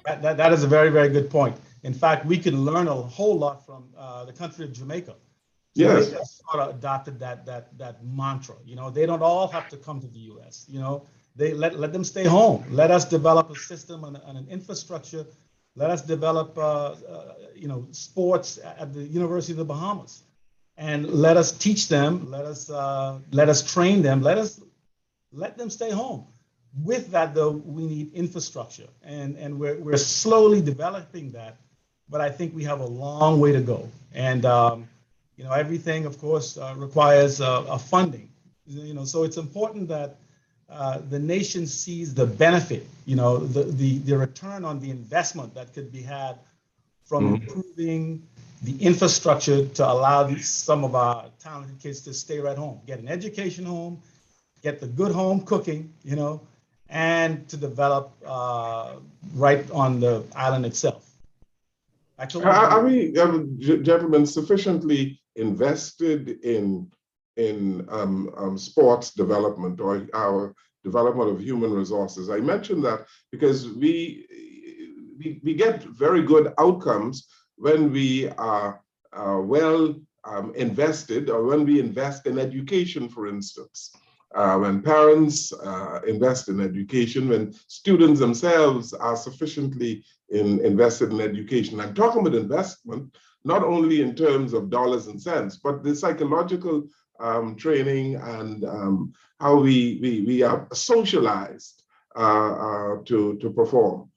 That is a very, very good point. In fact, we can learn a whole lot from the country of Jamaica. Yes. Jamaica sort of adopted that mantra. They don't all have to come to the U.S. They let them stay home. Let us develop a system and an infrastructure. Let us develop sports at the University of the Bahamas, and let us teach them. Let us train them. Let them stay home. With that, though, we need infrastructure, and we're slowly developing that, but I think we have a long way to go. And everything, of course, requires a funding. So it's important that the nation sees the benefit, the return on the investment that could be had from improving the infrastructure to allow some of our talented kids to stay right home, get an education home, get the good home cooking, and to develop right on the island itself. Are we, gentlemen, sufficiently invested in sports development or our development of human resources? I mentioned that because we get very good outcomes when we are well invested, or when we invest in education, for instance. When parents invest in education, when students themselves are sufficiently invested in education. I'm talking about investment, not only in terms of dollars and cents, but the psychological training and how we are socialized to perform.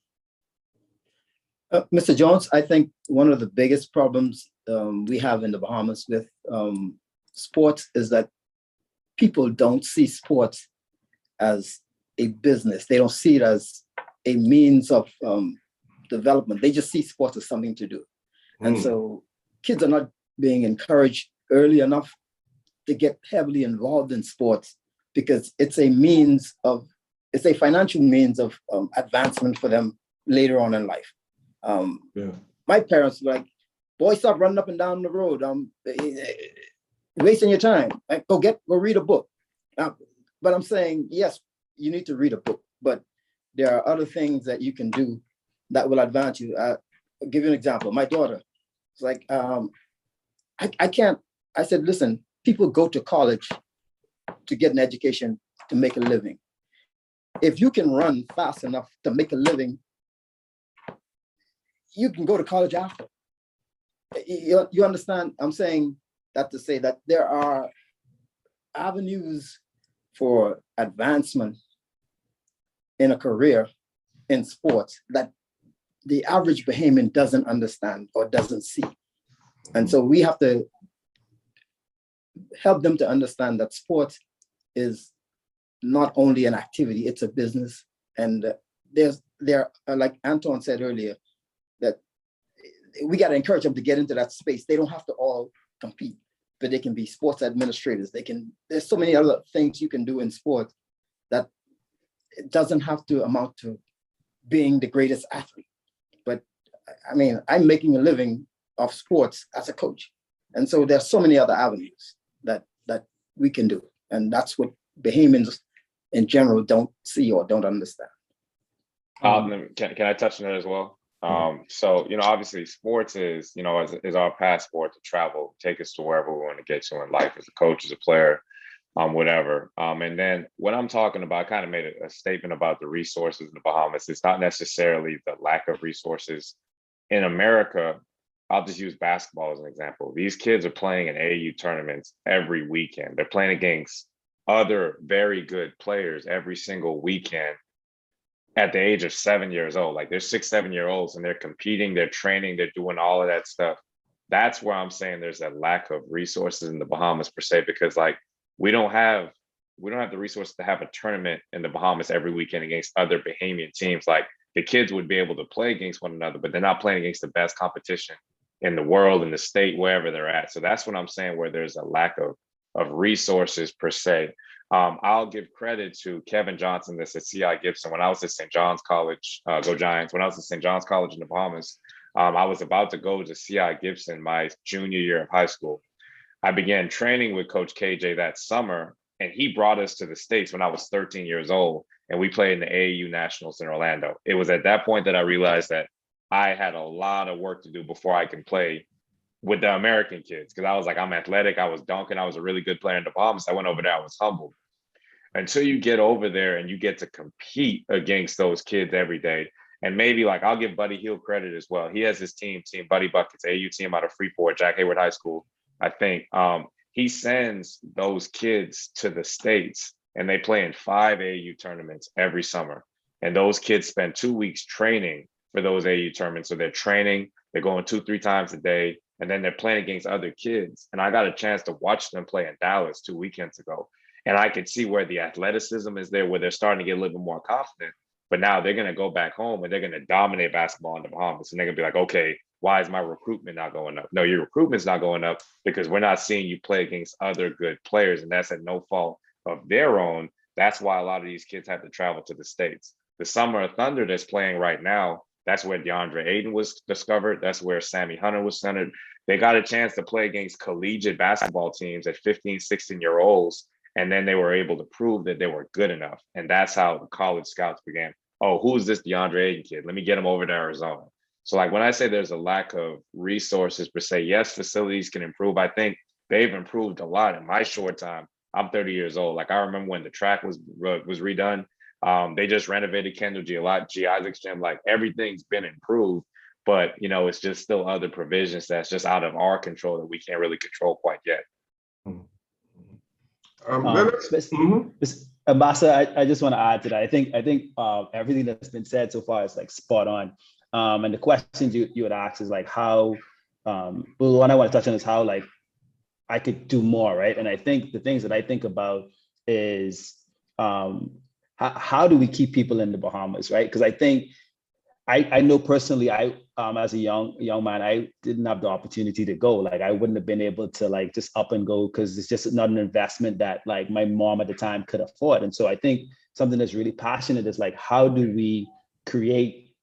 Mr. Jones, I think one of the biggest problems we have in the Bahamas with sports is that people don't see sports as a business. They don't see it as a means of development. They just see sports as something to do. And so kids are not being encouraged early enough to get heavily involved in sports, because it's a financial means of advancement for them later on in life. My parents were like, boy, stop running up and down the road. Wasting your time. Like, go read a book. But I'm saying, yes, you need to read a book, but there are other things that you can do that will advance you. I'll give you an example. My daughter, it's like, I can't, I said, listen, people go to college to get an education to make a living. If you can run fast enough to make a living, you can go to college after. You understand? I'm saying that to say that there are avenues for advancement in a career in sports that the average Bahamian doesn't understand or doesn't see. And so we have to help them to understand that sports is not only an activity, it's a business. And there, like Anton said earlier, that we got to encourage them to get into that space. They don't have to all compete, but they can be sports administrators. There's so many other things you can do in sports that it doesn't have to amount to being the greatest athlete. But I mean, I'm making a living off sports as a coach. And so there's so many other avenues that we can do. And that's what Bahamians in general don't see or don't understand. Can I touch on that as well? So, obviously sports is our passport to travel, take us to wherever we want to get to in life as a coach, as a player, whatever. And then what I'm talking about, I kind of made a statement about the resources in the Bahamas. It's not necessarily the lack of resources. In America, I'll just use basketball as an example. These kids are playing in AAU tournaments every weekend. They're playing against other very good players every single weekend at the age of 7 years old. Like, they're 6-7-year-olds and they're competing, they're training, they're doing all of that stuff. That's where I'm saying there's a lack of resources in the Bahamas per se, because like we don't have the resources to have a tournament in the Bahamas every weekend against other Bahamian teams. Like, the kids would be able to play against one another, but they're not playing against the best competition in the world, in the state, wherever they're at. So that's what I'm saying, where there's a lack of resources per se. I'll give credit to Kevin Johnson, that's at CI Gibson. When I was at St. John's College, go Giants, when I was at St. John's College in the Bahamas, I was about to go to CI Gibson my junior year of high school. I began training with Coach KJ that summer, And he brought us to the States when I was 13 years old, and we played in the AAU Nationals in Orlando. It was at that point that I realized that I had a lot of work to do before I can play with the American kids, because I was like, I'm athletic, I was dunking, I was a really good player in the Bahamas. I went over there, I was humbled. Until you get over there and you get to compete against those kids every day. And maybe like I'll give Buddy Hield credit as well. He has his team Buddy Buckets, AU team out of Freeport, Jack Hayward High School, I think. He sends those kids to the States and they play in 5 AU tournaments every summer. And those kids spend 2 weeks training for those AU tournaments. So they're training, they're going 2-3 times a day, and then they're playing against other kids. And I got a chance to watch them play in Dallas 2 weekends ago. And I could see where the athleticism is there, where they're starting to get a little bit more confident. But now they're going to go back home and they're going to dominate basketball in the Bahamas. And they're going to be like, okay, why is my recruitment not going up? No, your recruitment's not going up because we're not seeing you play against other good players. And that's at no fault of their own. That's why a lot of these kids have to travel to the States. The Summer of Thunder that's playing right now, that's where DeAndre Ayton was discovered. That's where Sammy Hunter was centered. They got a chance to play against collegiate basketball teams at 15, 16-year-olds. And then they were able to prove that they were good enough. And that's how the college scouts began. Oh, who's this DeAndre Ayton kid? Let me get him over to Arizona. So like when I say there's a lack of resources per se, yes, facilities can improve. I think they've improved a lot in my short time. I'm 30 years old. Like I remember when the track was redone. They just renovated Kendall G Isaac's gym. Like everything's been improved, but you know, it's just still other provisions that's just out of our control that we can't really control quite yet. Ambassador, I just want to add to that. I think everything that's been said so far is like spot on. And the questions you would ask is like how, well, one I want to touch on is how like I could do more, right? And I think the things that I think about is how do we keep people in the Bahamas, right? Because I think I know personally, as a young man, I didn't have the opportunity to go. Like I wouldn't have been able to like just up and go because it's just not an investment that like my mom at the time could afford. And so I think something that's really passionate is like, how do we create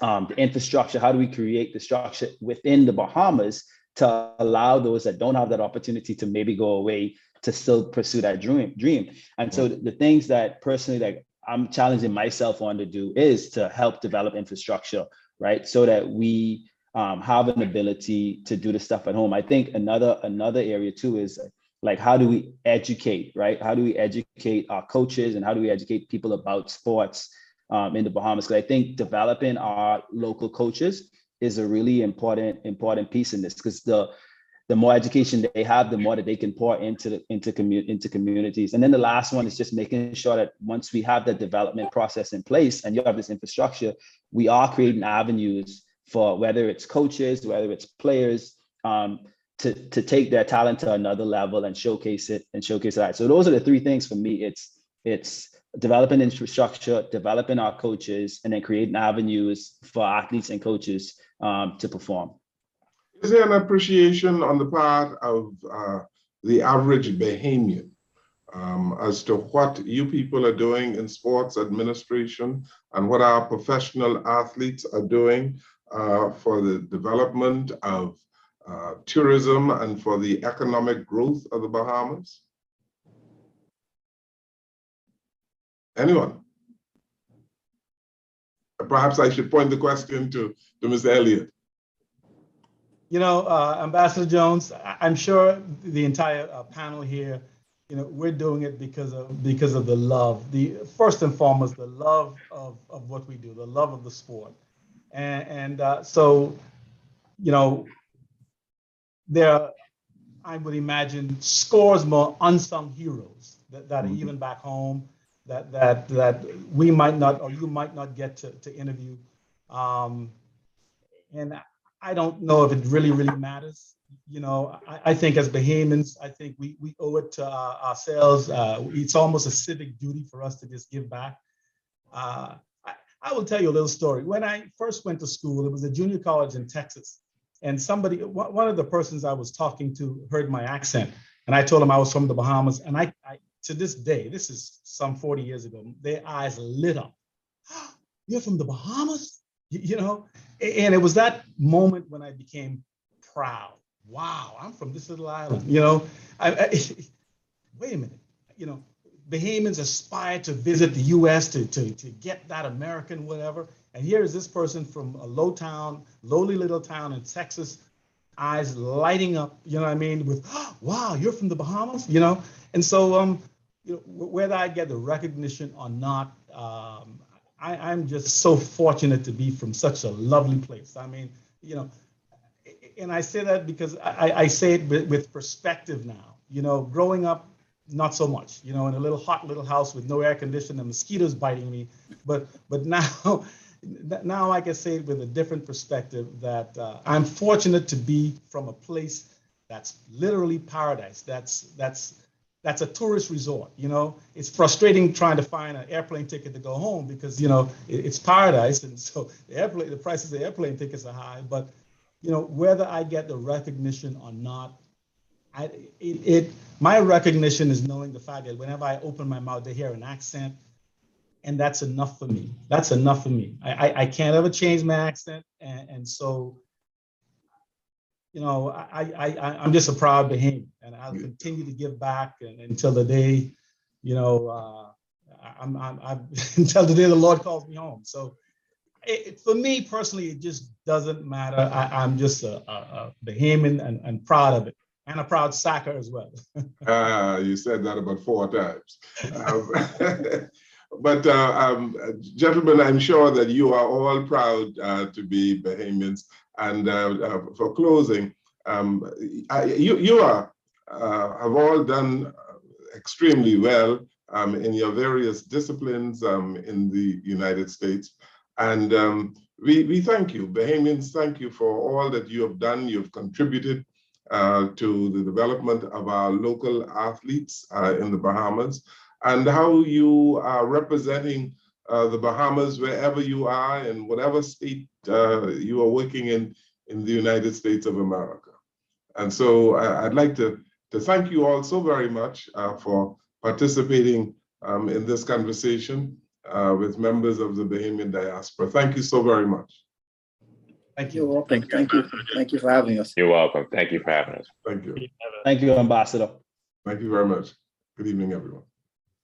the infrastructure? How do we create the structure within the Bahamas to allow those that don't have that opportunity to maybe go away to still pursue that dream? And so the things that personally like I'm challenging myself on to do is to help develop infrastructure, right? So that we have an ability to do the stuff at home. I think another area too is like, how do we educate, right? How do we educate our coaches and how do we educate people about sports in the Bahamas? Because I think developing our local coaches is a really important piece in this, because the more education they have, the more that they can pour into communities. And then the last one is just making sure that once we have that development process in place and you have this infrastructure, we are creating avenues for whether it's coaches, whether it's players, to take their talent to another level and showcase that. So those are the three things for me. It's developing infrastructure, developing our coaches, and then creating avenues for athletes and coaches to perform. Is there an appreciation on the part of the average Bahamian as to what you people are doing in sports administration and what our professional athletes are doing for the development of tourism and for the economic growth of the Bahamas? Anyone? Perhaps I should point the question to Mr. Elliott. You know, Ambassador Jones, I'm sure the entire panel here, you know, we're doing it because of the love, first and foremost, the love of what we do, the love of the sport. And so, you know, there are, I would imagine, scores more unsung heroes that are even back home that we might not, or you might not get to interview. And I don't know if it really matters. You know, I think as Bahamians, I think we owe it to ourselves. It's almost a civic duty for us to just give back. I will tell you a little story. When I first went to school, it was a junior college in Texas. And one of the persons I was talking to heard my accent. And I told him I was from the Bahamas. And I to this day, this is some 40 years ago, their eyes lit up. You're from the Bahamas? You know? And it was that moment when I became proud. Wow, I'm from this little island. You know, wait a minute. you know, Bahamians aspire to visit the U.S. to get that American whatever. And here is this person from a lowly little town in Texas, eyes lighting up, you know what I mean, with, oh, wow, you're from the Bahamas, you know? And so, you know, whether I get the recognition or not, I'm just so fortunate to be from such a lovely place. I mean, you know, and I say that because I say it with perspective now. You know, growing up, not so much, you know, in a little hot little house with no air conditioning and mosquitoes biting me. But now I can say it with a different perspective that I'm fortunate to be from a place that's literally paradise. That's a tourist resort. You know, it's frustrating trying to find an airplane ticket to go home because, you know, it's paradise. And so the prices of airplane tickets are high. But, you know, whether I get the recognition or not, my recognition is knowing the fact that whenever I open my mouth, they hear an accent, and that's enough for me. That's enough for me. I can't ever change my accent, and so, you know, I'm just a proud Bahamian, and I'll continue to give back until the day, you know, until the day the Lord calls me home. So, for me personally, it just doesn't matter. I'm just a Bahamian and proud of it. And a proud Sacker as well. You said that about 4 times. But gentlemen, I'm sure that you are all proud to be Bahamians. And for closing, you have all done extremely well in your various disciplines in the United States. And we thank you, Bahamians, thank you for all that you have done. You've contributed to the development of our local athletes in the Bahamas, and how you are representing the Bahamas wherever you are, in whatever state you are working in the United States of America. And so I'd like to thank you all so very much for participating in this conversation with members of the Bahamian diaspora. Thank you so very much. Thank You're you. welcome. Thank you. Thank you for having us. You're welcome. Thank you for having us. Thank you. Thank you, Ambassador. Thank you very much. Good evening, everyone.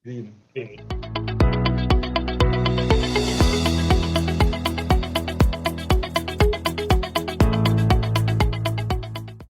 Good evening.